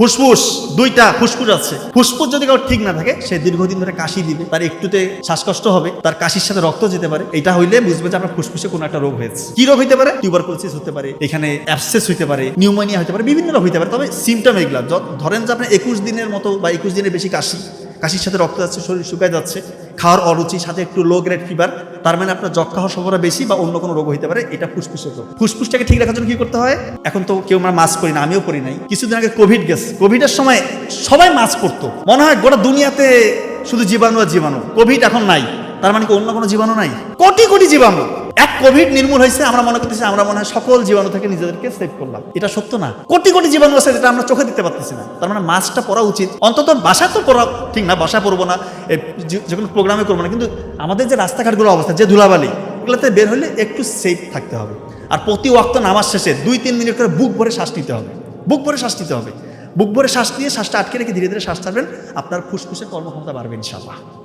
ফুসফুস দুইটা ফুসফুস আছে। ফুসফুস যদি কারো ঠিক না থাকে, সে দীর্ঘদিন ধরে কাশি দিবে, তার একটুতে শ্বাসকষ্ট হবে, তার কাশির সাথে রক্ত যেতে পারে। এটা হইলে বুঝবে যে আপনার ফুসফুসে কোনো একটা রোগ হয়েছে। কি রোগ হইতে পারে? টিউবারকুলোসিস হতে পারে, এখানে অ্যাবসেস হইতে পারে, নিউমোনিয়া হতে পারে, বিভিন্ন রোগ হইতে পারে। তবে সিমটম এগুলা ধরেন যে আপনার 21 দিনের মতো বা 21 দিনের বেশি কাশির সাথে রক্ত যাচ্ছে, শরীর শুকায় যাচ্ছে, খাওয়ার অরুচি, সাথে একটু লো গ্রেড ফিভার, তার মানে আপনার যক্ষা হওয়ার সম্ভাবনা বেশি বা অন্য কোনো রোগ হইতে পারে। এটা ফুসফুসের রোগ। ফুসফুসটাকে ঠিক রাখার জন্য কি করতে হয়? এখন তো কেউ আমরা মাস্ক করি না, আমিও করি নাই। কিছুদিন আগে কোভিড গেছে, কোভিডের সময় সবাই মাস্ক করতো, মনে হয় গোটা দুনিয়াতে শুধু জীবাণু আর জীবাণু। কোভিড এখন নাই, তার মানে কি অন্য কোনো জীবাণু নাই? কোটি কোটি জীবাণু। এক কোভিড নির্মূল হয়েছে, আমরা মনে করতেছি আমরা মনে হয় সকল জীবাণু থেকে নিজেদেরকে সেভ করলাম। এটা সত্য না। কোটি কোটি জীবাণু আছে যেটা আমরা চোখে দিতে পারতেছি না। তার মানে মাস্কটা পরা উচিত। অন্তত বাসায় তো পরা ঠিক না, বাসায় পরবো না, যে কোনো প্রোগ্রামে করবো না, কিন্তু আমাদের যে রাস্তাঘাটগুলো অবস্থা, যে ধুলাবালি, এগুলোতে বের হলে একটু সেফ থাকতে হবে। আর প্রতি ওয়াক্ত নামাজ শেষে 2-3 মিনিট করে বুক ভরে শ্বাস নিতে হবে। বুক ভরে শ্বাস নিতে হবে। বুক ভরে শ্বাস নিয়ে শ্বাসটা আটকে রেখে ধীরে ধীরে শ্বাস ছাড়বেন। আপনার ফুসফুসের কর্মক্ষমতা বাড়বে ইনশাআল্লাহ।